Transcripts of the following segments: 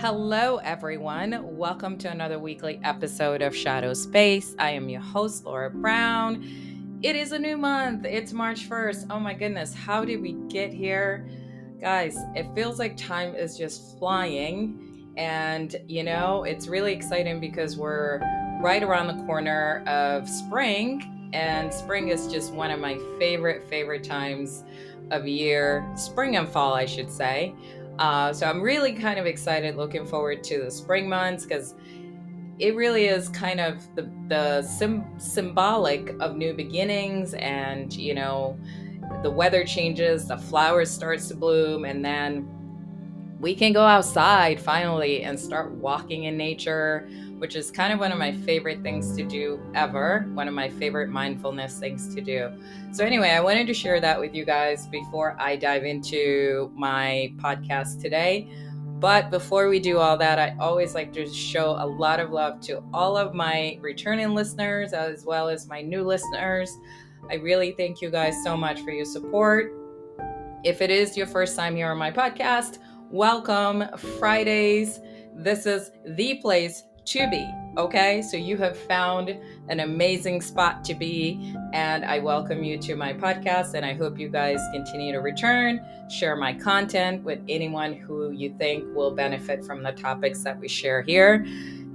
Hello, everyone. Welcome to another weekly episode of Shadow Space. I am your host, Laura Brown. It is a new month. It's March 1st. Oh my goodness, how did we get here? Guys, it feels like time is just flying. And, it's really exciting because we're right around the corner of spring. And spring is just one of my favorite times of year. Spring and fall, I should say. So I'm really kind of excited, looking forward to the spring months because it really is kind of the symbolic of new beginnings, and the weather changes, the flowers starts to bloom, and then we can go outside finally and start walking in nature, which is kind of one of my favorite things to do ever, one of my favorite mindfulness things to do. So anyway, I wanted to share that with you guys before I dive into my podcast today. But before we do all that, I always like to show a lot of love to all of my returning listeners as well as my new listeners. I really thank you guys so much for your support. If it is your first time here on my podcast, welcome. Fridays, this is the place to be, okay? So you have found an amazing spot to be, and I welcome you to my podcast, and I hope you guys continue to return, share my content with anyone who you think will benefit from the topics that we share here.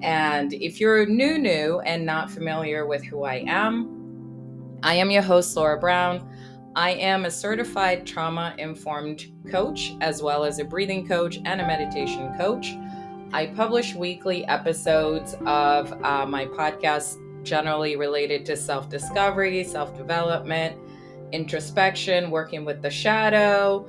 And if you're new and not familiar with who I am your host, Laura Brown. I am a certified trauma-informed coach, as well as a breathing coach and a meditation coach. I publish weekly episodes of my podcast, generally related to self-discovery, self-development, introspection, working with the shadow,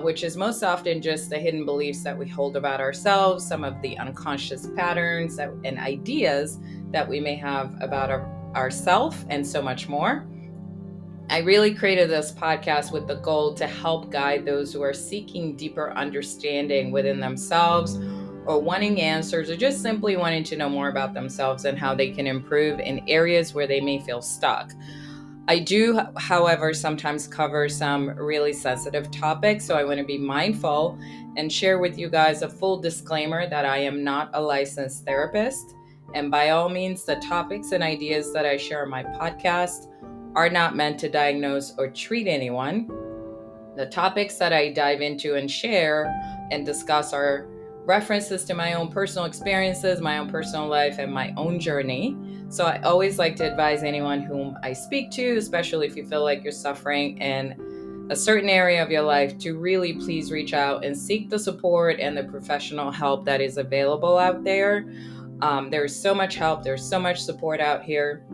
which is most often just the hidden beliefs that we hold about ourselves, some of the unconscious patterns and ideas that we may have about ourselves, and so much more. I really created this podcast with the goal to help guide those who are seeking deeper understanding within themselves, or wanting answers, or just simply wanting to know more about themselves and how they can improve in areas where they may feel stuck. I do, however, sometimes cover some really sensitive topics, so I want to be mindful and share with you guys a full disclaimer that I am not a licensed therapist. And by all means, the topics and ideas that I share on my podcast are not meant to diagnose or treat anyone. The topics that I dive into and share and discuss are references to my own personal experiences, my own personal life, and my own journey. So I always like to advise anyone whom I speak to, especially if you feel like you're suffering in a certain area of your life, to really please reach out and seek the support and the professional help that is available out there. There's so much help, there's so much support out here.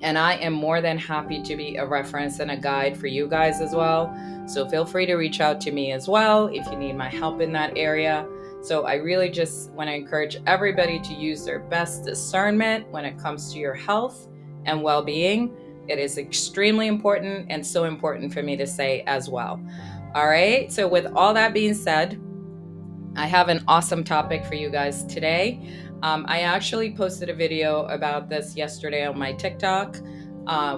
And I am more than happy to be a reference and a guide for you guys as well. So feel free to reach out to me as well if you need my help in that area. So I really just want to encourage everybody to use their best discernment when it comes to your health and well-being. It is extremely important, and so important for me to say as well. All right. So with all that being said, I have an awesome topic for you guys today. I actually posted a video about this yesterday on my TikTok,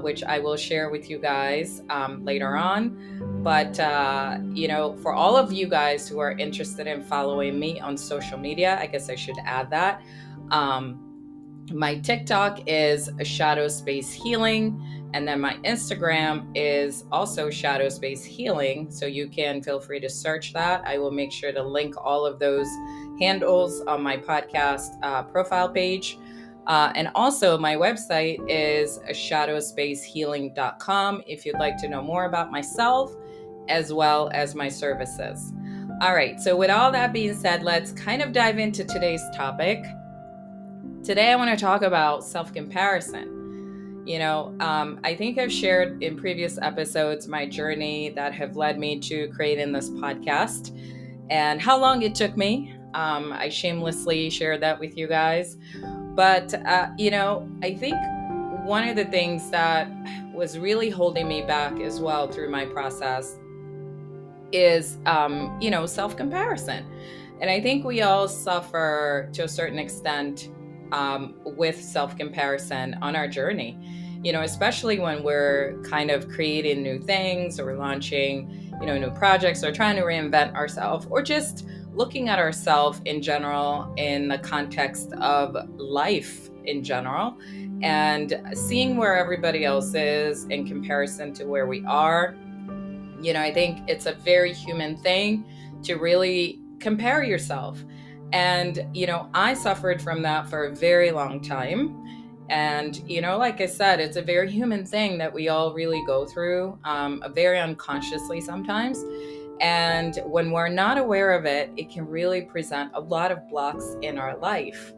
which I will share with you guys later on. But, for all of you guys who are interested in following me on social media, I guess I should add that. My TikTok is Shadow Space Healing, and then my Instagram is also Shadow Space Healing. So you can feel free to search that. I will make sure to link all of those handles on my podcast profile page. And also my website is shadowspacehealing.com if you'd like to know more about myself as well as my services. All right. So with all that being said, let's kind of dive into today's topic. Today, I want to talk about self-comparison. I think I've shared in previous episodes my journey that have led me to creating this podcast and how long it took me. I shamelessly shared that with you guys. But, I think one of the things that was really holding me back as well through my process is, self-comparison. And I think we all suffer to a certain extent with self-comparison on our journey, especially when we're kind of creating new things or launching, new projects or trying to reinvent ourselves or just looking at ourselves in general, in the context of life in general, and seeing where everybody else is in comparison to where we are. I think it's a very human thing to really compare yourself. And, I suffered from that for a very long time. And, like I said, it's a very human thing that we all really go through, very unconsciously sometimes. And when we're not aware of it, it can really present a lot of blocks in our life.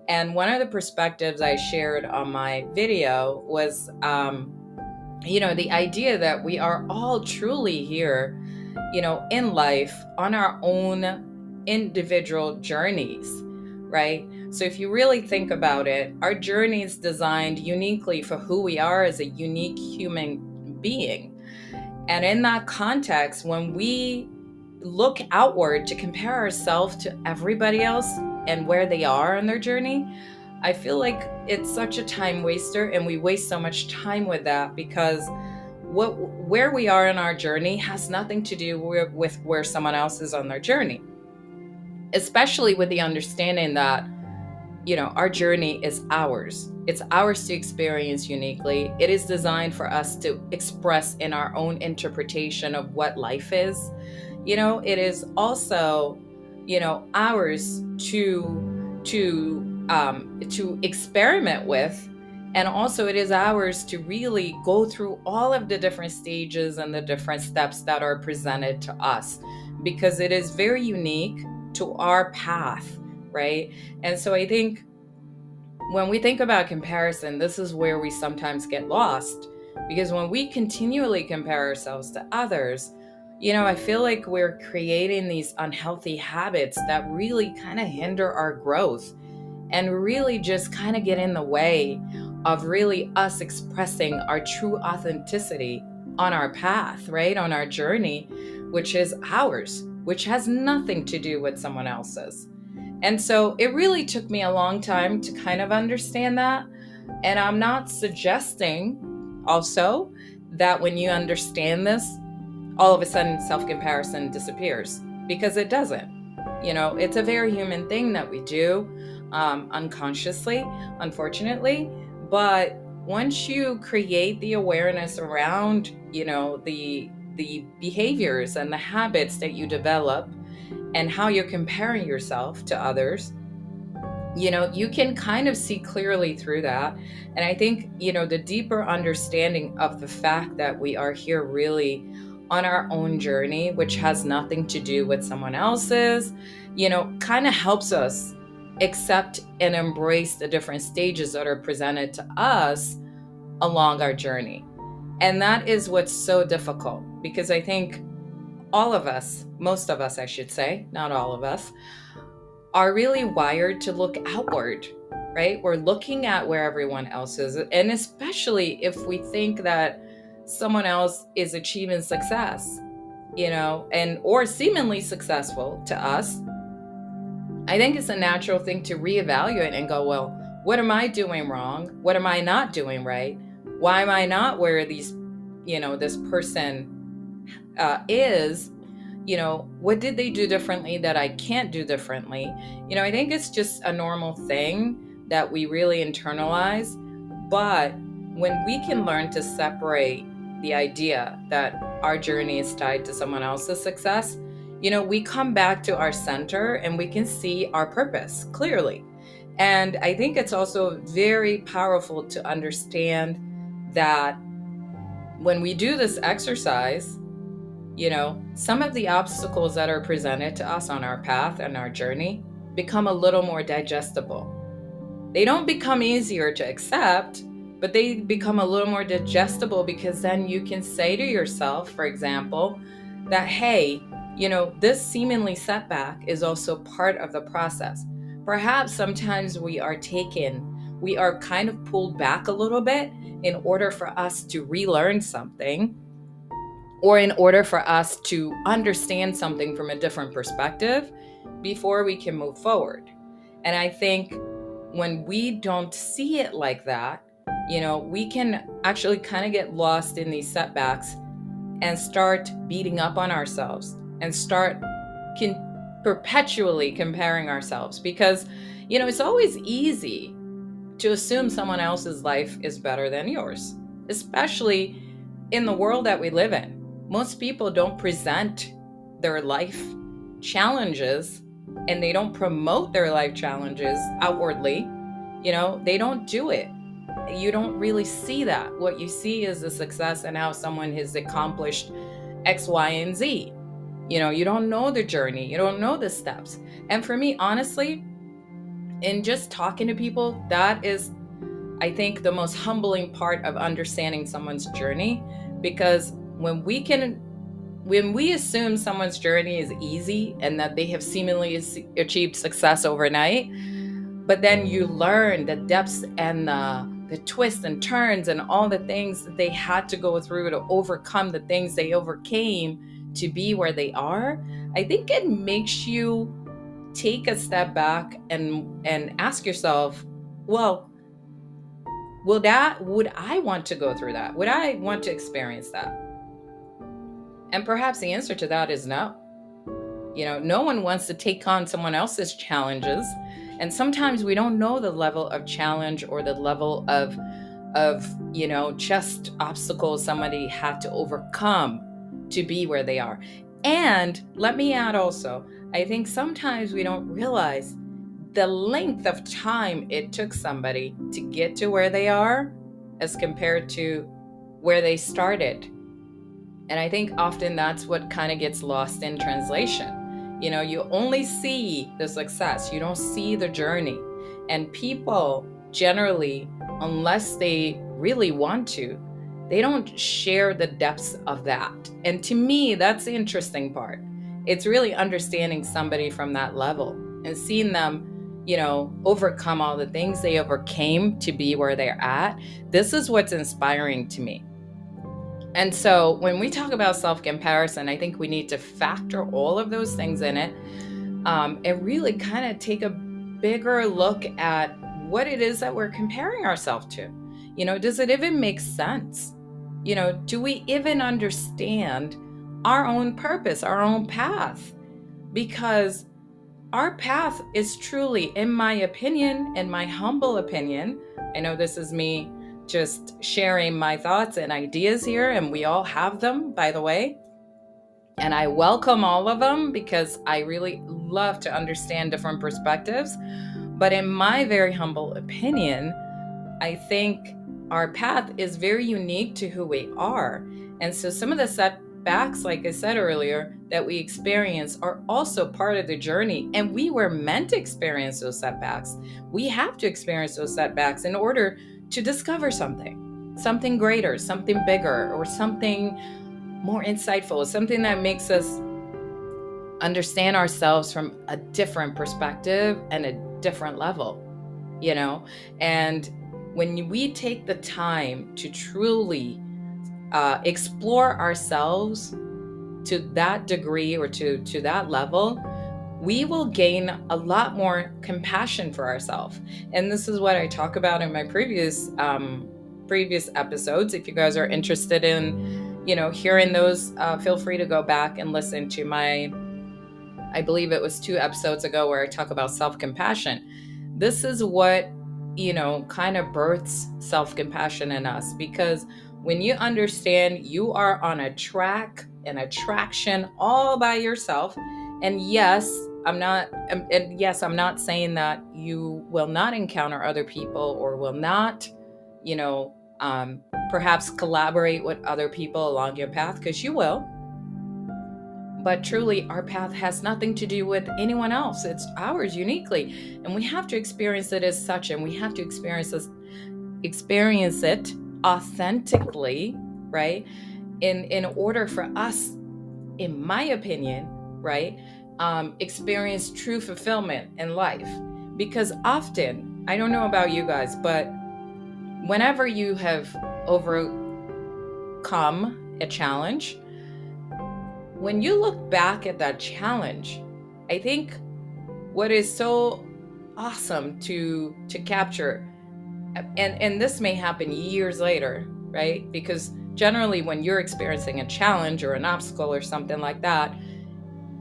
And one of the perspectives I shared on my video was, the idea that we are all truly here, in life on our own individual journeys, right? So if you really think about it, our journey is designed uniquely for who we are as a unique human being. And in that context, when we look outward to compare ourselves to everybody else and where they are on their journey, I feel like it's such a time waster, and we waste so much time with that, because where we are in our journey has nothing to do with where someone else is on their journey, especially with the understanding that our journey is ours. It's ours to experience uniquely. It is designed for us to express in our own interpretation of what life is. It is also ours to experiment with. And also it is ours to really go through all of the different stages and the different steps that are presented to us, because it is very unique to our path, right? And so I think when we think about comparison, this is where we sometimes get lost, because when we continually compare ourselves to others, I feel like we're creating these unhealthy habits that really kind of hinder our growth and really just kind of get in the way of really us expressing our true authenticity on our path, right? On our journey, which is ours, which has nothing to do with someone else's. And so it really took me a long time to kind of understand that. And I'm not suggesting also that when you understand this, all of a sudden self-comparison disappears, because it doesn't. It's a very human thing that we do unconsciously, unfortunately. But once you create the awareness around, the behaviors and the habits that you develop and how you're comparing yourself to others, you can kind of see clearly through that. And I think, the deeper understanding of the fact that we are here really on our own journey, which has nothing to do with someone else's, kind of helps us accept and embrace the different stages that are presented to us along our journey. And that is what's so difficult, because I think all of us, most of us, I should say, not all of us, are really wired to look outward, right? We're looking at where everyone else is. And especially if we think that someone else is achieving success, or seemingly successful to us, I think it's a natural thing to reevaluate and go, well, what am I doing wrong? What am I not doing right? Why am I not where this person is? What did they do differently that I can't do differently? I think it's just a normal thing that we really internalize. But when we can learn to separate the idea that our journey is tied to someone else's success, we come back to our center and we can see our purpose clearly. And I think it's also very powerful to understand that when we do this exercise, some of the obstacles that are presented to us on our path and our journey become a little more digestible. They don't become easier to accept, but they become a little more digestible, because then you can say to yourself, for example, that, hey, this seemingly setback is also part of the process. Perhaps sometimes we are kind of pulled back a little bit in order for us to relearn something, or in order for us to understand something from a different perspective before we can move forward. And I think when we don't see it like that, we can actually kind of get lost in these setbacks and start beating up on ourselves and start perpetually comparing ourselves because, it's always easy to assume someone else's life is better than yours, especially in the world that we live in. Most people don't present their life challenges and they don't promote their life challenges outwardly. They don't do it. You don't really see that. What you see is the success and how someone has accomplished X, Y, and Z. You don't know the journey, you don't know the steps. And for me, honestly, in just talking to people, that is, I think, the most humbling part of understanding someone's journey. Because when we assume someone's journey is easy and that they have seemingly achieved success overnight, but then you learn the depths and the twists and turns and all the things that they had to go through to overcome the things they overcame to be where they are, I think it makes you take a step back and ask yourself, well, would I want to go through that? Would I want to experience that? And perhaps the answer to that is no. No one wants to take on someone else's challenges. And sometimes we don't know the level of challenge or the level of just obstacles somebody had to overcome to be where they are. And let me add also, I think sometimes we don't realize the length of time it took somebody to get to where they are as compared to where they started. And I think often that's what kind of gets lost in translation. You only see the success, you don't see the journey. And people generally, unless they really want to, they don't share the depths of that. And to me, that's the interesting part. It's really understanding somebody from that level and seeing them, overcome all the things they overcame to be where they're at. This is what's inspiring to me. And so when we talk about self-comparison, I think we need to factor all of those things in it, and really kind of take a bigger look at what it is that we're comparing ourselves to. Does it even make sense? Do we even understand our own purpose, our own path? Because our path is truly, in my opinion, in my humble opinion, I know this is me just sharing my thoughts and ideas here, and we all have them, by the way. And I welcome all of them because I really love to understand different perspectives. But in my very humble opinion, I think our path is very unique to who we are. And so some of the setbacks, like I said earlier, that we experience are also part of the journey. And we were meant to experience those setbacks. We have to experience those setbacks in order to discover something greater, something bigger, or something more insightful, something that makes us understand ourselves from a different perspective and a different level, And when we take the time to truly explore ourselves to that degree or to that level, we will gain a lot more compassion for ourselves. And this is what I talk about in my previous episodes. If you guys are interested in, hearing those, feel free to go back and listen to I believe it was 2 episodes ago where I talk about self-compassion. This is what, kind of births self-compassion in us, because when you understand you are on a track, an attraction all by yourself, and yes, I'm not saying that you will not encounter other people or will not, perhaps collaborate with other people along your path, because you will. But truly, our path has nothing to do with anyone else. It's ours uniquely. And we have to experience it as such, and we have to experience it authentically, right? In order for us, in my opinion, right, experience true fulfillment in life. Because often, I don't know about you guys, but whenever you have overcome a challenge, when you look back at that challenge, I think what is so awesome to capture, and this may happen years later, right? Because generally when you're experiencing a challenge or an obstacle or something like that,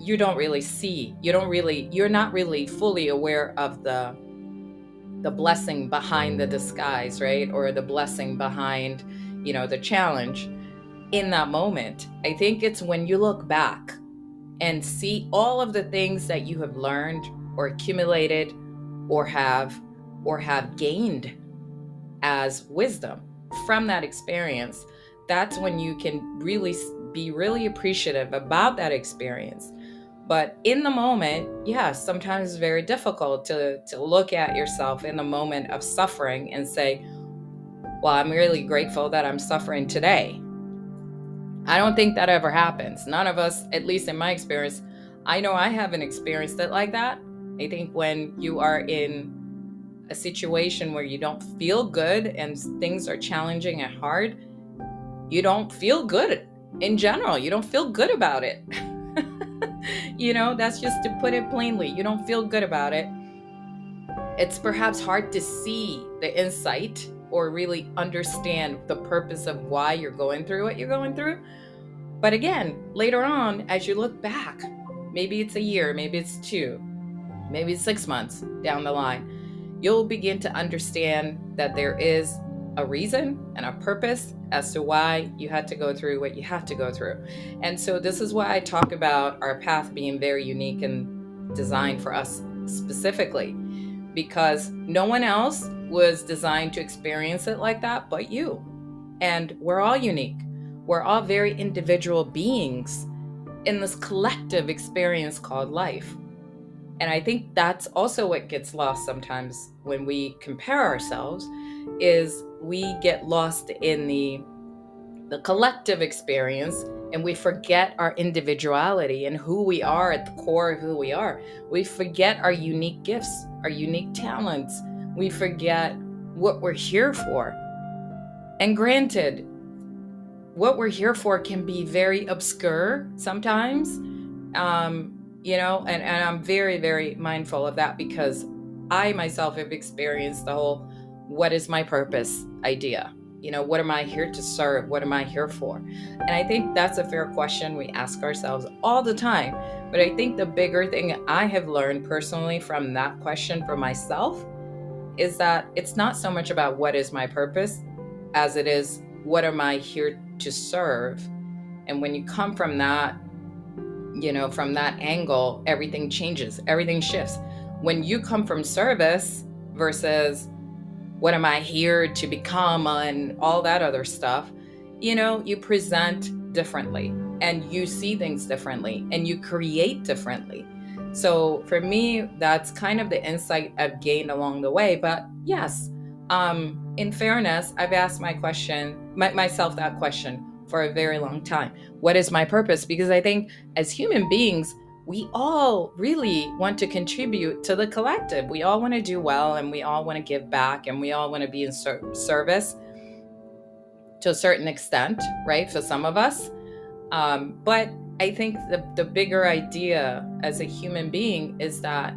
you don't really see, you're not really fully aware of the blessing behind the disguise, right? Or the blessing behind, the challenge in that moment. I think it's when you look back and see all of the things that you have learned or accumulated or have gained as wisdom from that experience. That's when you can really be really appreciative about that experience. But in the moment, yeah, sometimes it's very difficult to look at yourself in the moment of suffering and say, well, I'm really grateful that I'm suffering today. I don't think that ever happens. None of us, at least in my experience, I know I haven't experienced it like that. I think when you are in a situation where you don't feel good and things are challenging and hard, you don't feel good in general. You don't feel good about it. That's just to put it plainly. You don't feel good about it. It's perhaps hard to see the insight or really understand the purpose of why you're going through what you're going through. But again, later on, as you look back, maybe it's a year, maybe it's 2, maybe it's 6 months down the line, you'll begin to understand that there is a reason and a purpose as to why you had to go through what you had to go through. And so this is why I talk about our path being very unique and designed for us specifically, because no one else was designed to experience it like that but you. And we're all unique. We're all very individual beings in this collective experience called life. And I think that's also what gets lost sometimes when we compare ourselves, is we get lost in the collective experience, and we forget our individuality and who we are at the core of who we are. We forget our unique gifts, our unique talents. We forget what we're here for. And granted, what we're here for can be very obscure sometimes, and I'm very, very mindful of that, because I myself have experienced the whole what is my purpose idea. What am I here to serve? What am I here for? And I think that's a fair question we ask ourselves all the time. But I think the bigger thing I have learned personally from that question for myself is that it's not so much about what is my purpose as it is what am I here to serve. And when you come from that, from that angle, everything changes, everything shifts. When you come from service versus what am I here to become and all that other stuff, you present differently and you see things differently and you create differently. So for me, that's kind of the insight I've gained along the way. But yes, in fairness, I've asked myself that question for a very long time. What is my purpose? Because I think as human beings, we all really want to contribute to the collective. We all want to do well, and we all want to give back, and we all want to be in service to a certain extent, right? For some of us. But I think the bigger idea as a human being is that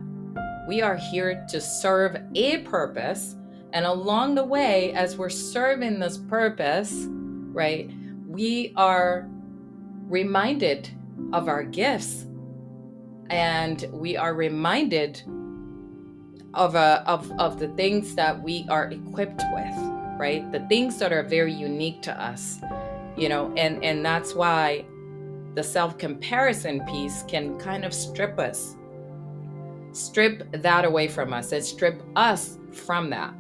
we are here to serve a purpose. And along the way, as we're serving this purpose, right, we are reminded of our gifts. And we are reminded of the things that we are equipped with, right? The things that are very unique to us, and that's why the self-comparison piece can kind of strip that away from us and strip us from that.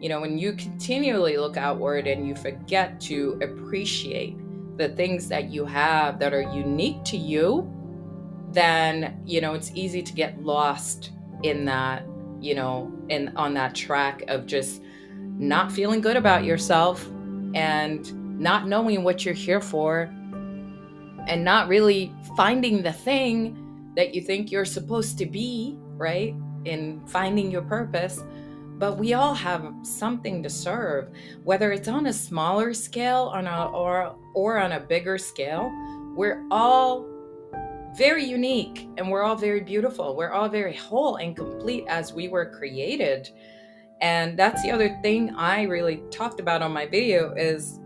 When you continually look outward and you forget to appreciate the things that you have that are unique to you, then, it's easy to get lost in that, on that track of just not feeling good about yourself and not knowing what you're here for and not really finding the thing that you think you're supposed to be, right? In finding your purpose. But we all have something to serve, whether it's on a smaller scale or on a bigger scale. We're all very unique and we're all very beautiful. We're all very whole and complete as we were created. And that's the other thing I really talked about on my video is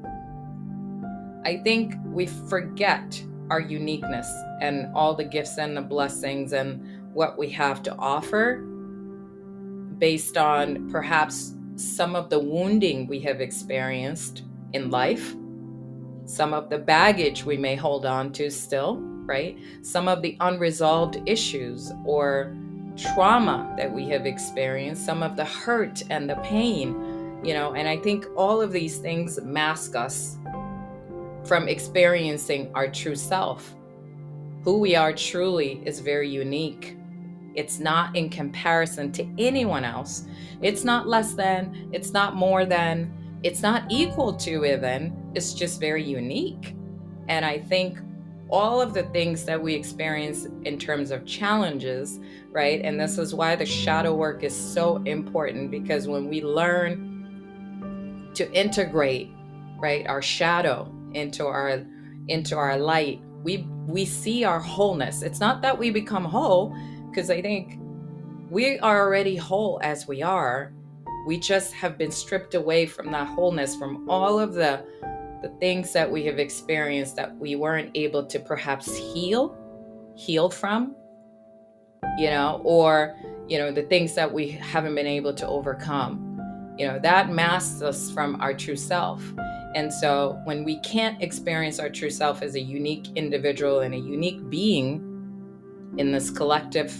I think we forget our uniqueness and all the gifts and the blessings and what we have to offer based on perhaps some of the wounding we have experienced in life, some of the baggage we may hold on to still, right? Some of the unresolved issues or trauma that we have experienced, some of the hurt and the pain, and I think all of these things mask us from experiencing our true self. Who we are truly is very unique. It's not in comparison to anyone else. It's not less than, it's not more than, it's not equal to even. It's just very unique. And I think all of the things that we experience in terms of challenges, right? And this is why the shadow work is so important, because when we learn to integrate, right, our shadow into our light, we see our wholeness. It's not that we become whole, because I think we are already whole as we are. We just have been stripped away from that wholeness, from all of the things that we have experienced that we weren't able to perhaps heal from, or, the things that we haven't been able to overcome. That masks us from our true self. And so when we can't experience our true self as a unique individual and a unique being in this collective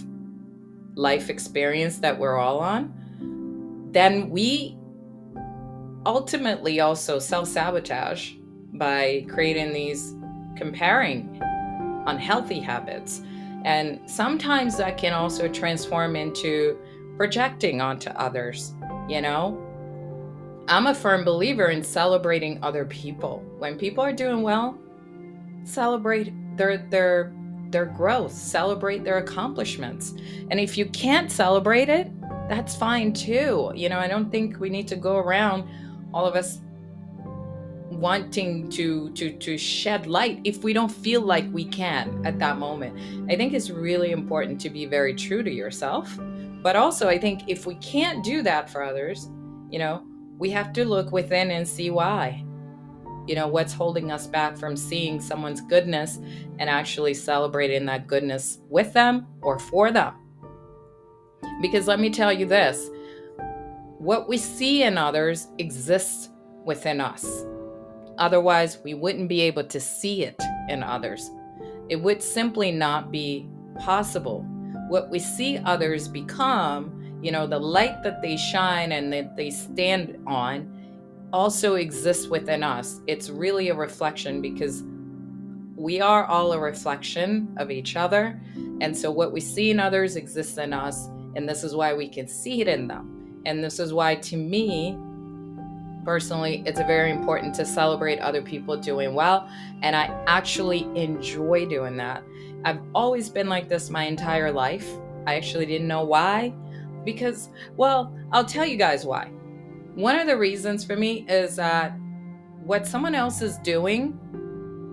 life experience that we're all on, then we ultimately also self-sabotage by creating these comparing unhealthy habits. And sometimes that can also transform into projecting onto others. I'm a firm believer in celebrating other people. When people are doing well, celebrate their growth, celebrate their accomplishments. And if you can't celebrate it, that's fine too. I don't think we need to go around, all of us, wanting to shed light if we don't feel like we can at that moment. I think it's really important to be very true to yourself. But also, I think if we can't do that for others, we have to look within and see why. What's holding us back from seeing someone's goodness and actually celebrating that goodness with them or for them. Because let me tell you this, what we see in others exists within us. Otherwise, we wouldn't be able to see it in others. It would simply not be possible. What we see others become, the light that they shine and that they stand on, also exists within us. It's really a reflection, because we are all a reflection of each other. And so what we see in others exists in us. And this is why we can see it in them. And this is why, to me, personally, it's very important to celebrate other people doing well. And I actually enjoy doing that. I've always been like this my entire life. I actually didn't know why. Because, well, I'll tell you guys why. One of the reasons for me is that what someone else is doing,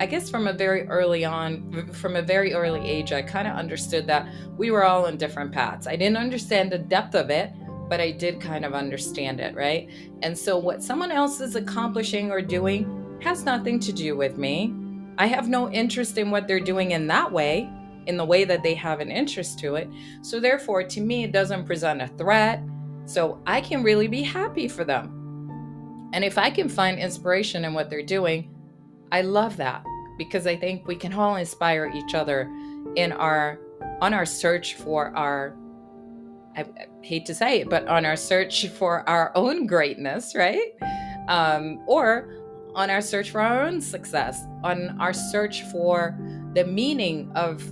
I guess from a very early age, I kind of understood that we were all on different paths. I didn't understand the depth of it, but I did kind of understand it, right? And so what someone else is accomplishing or doing has nothing to do with me. I have no interest in what they're doing in that way, in the way that they have an interest to it. So therefore, to me, it doesn't present a threat. So I can really be happy for them. And if I can find inspiration in what they're doing, I love that, because I think we can all inspire each other on our search for I hate to say it, but on our search for our own greatness, right? Or on our search for our own success, on our search for the meaning of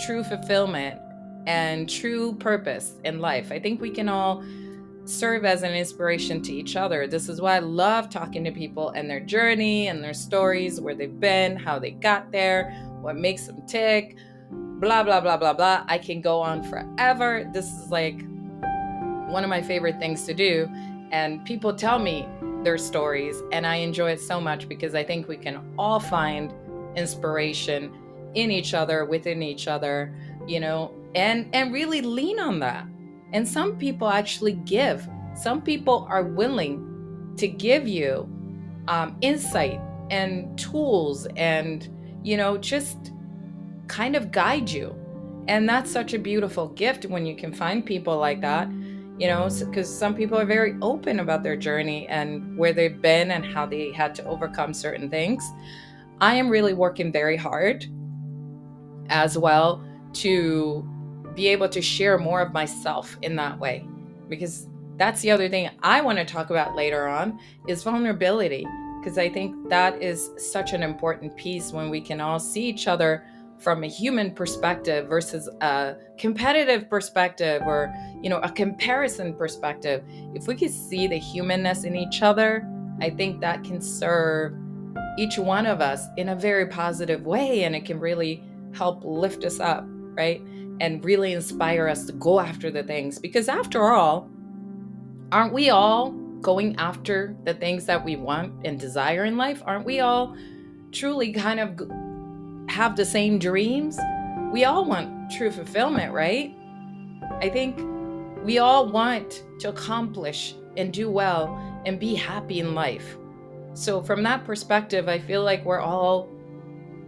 true fulfillment and true purpose in life. I think we can all serve as an inspiration to each other. This is why I love talking to people and their journey and their stories, where they've been, how they got there, what makes them tick, blah, blah, blah, blah, blah. I can go on forever. This is like one of my favorite things to do. And people tell me their stories, and I enjoy it so much, because I think we can all find inspiration in each other, within each other, and really lean on that. And some people actually give. Some people are willing to give you insight and tools and just kind of guide you. And that's such a beautiful gift when you can find people like that, because some people are very open about their journey and where they've been and how they had to overcome certain things. I am really working very hard as well to be able to share more of myself in that way, because that's the other thing I want to talk about later on is vulnerability, because I think that is such an important piece when we can all see each other from a human perspective versus a competitive perspective or, a comparison perspective. If we can see the humanness in each other, I think that can serve each one of us in a very positive way, and it can really help lift us up, right? And really inspire us to go after the things. Because after all, aren't we all going after the things that we want and desire in life? Aren't we all truly kind of have the same dreams? We all want true fulfillment, right? I think we all want to accomplish and do well and be happy in life. So from that perspective, I feel like we're all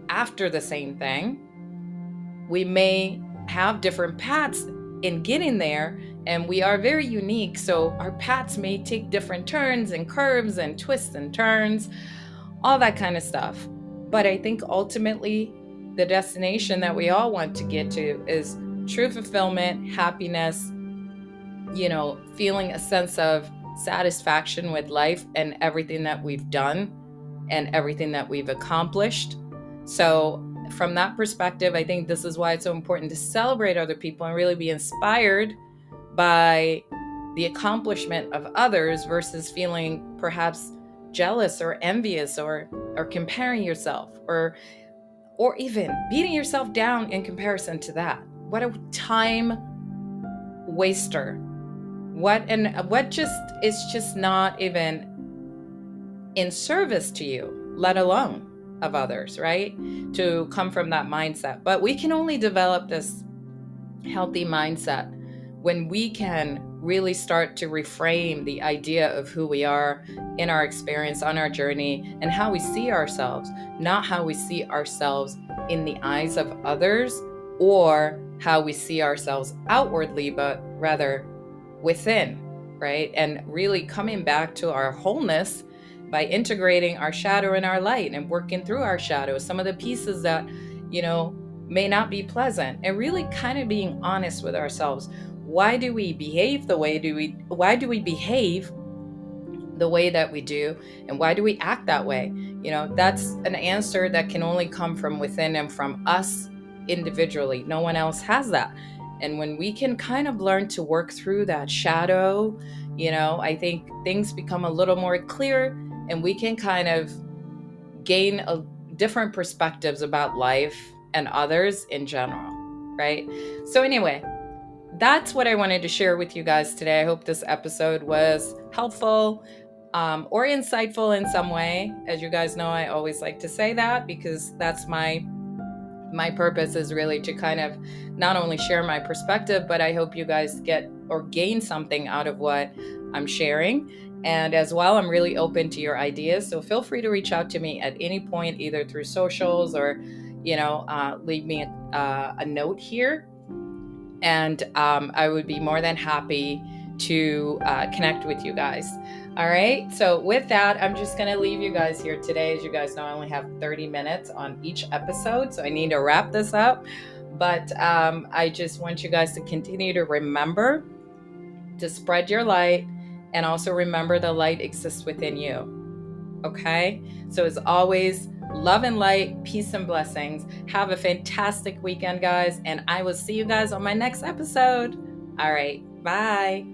after the same thing. We may have different paths in getting there, and we are very unique. So our paths may take different turns and curves and twists and turns, all that kind of stuff. But I think ultimately the destination that we all want to get to is true fulfillment, happiness, feeling a sense of satisfaction with life and everything that we've done and everything that we've accomplished. So from that perspective, I think this is why it's so important to celebrate other people and really be inspired by the accomplishment of others versus feeling perhaps jealous or envious or comparing yourself or even beating yourself down in comparison to that. What a time waster. What is just not even in service to you, let alone of others, right? To come from that mindset. But we can only develop this healthy mindset when we can really start to reframe the idea of who we are in our experience, on our journey, and how we see ourselves, not how we see ourselves in the eyes of others or how we see ourselves outwardly, but rather within, right? And really coming back to our wholeness by integrating our shadow and our light and working through our shadow, some of the pieces that, may not be pleasant, and really kind of being honest with ourselves. Why do we behave the way why do we behave the way that we do, and why do we act that way? That's an answer that can only come from within and from us individually. No one else has that. And when we can kind of learn to work through that shadow, I think things become a little more clear, and we can kind of gain different perspectives about life and others in general, right? So anyway, that's what I wanted to share with you guys today. I hope this episode was helpful or insightful in some way. As you guys know, I always like to say that because that's my purpose, is really to kind of not only share my perspective, but I hope you guys get or gain something out of what I'm sharing. And as well, I'm really open to your ideas. So feel free to reach out to me at any point, either through socials or, leave me a note here. And I would be more than happy to connect with you guys. All right. So with that, I'm just going to leave you guys here today. As you guys know, I only have 30 minutes on each episode, so I need to wrap this up. But I just want you guys to continue to remember to spread your light, and also remember the light exists within you. Okay. So as always, love and light, peace and blessings. Have a fantastic weekend, guys. And I will see you guys on my next episode. All right. Bye.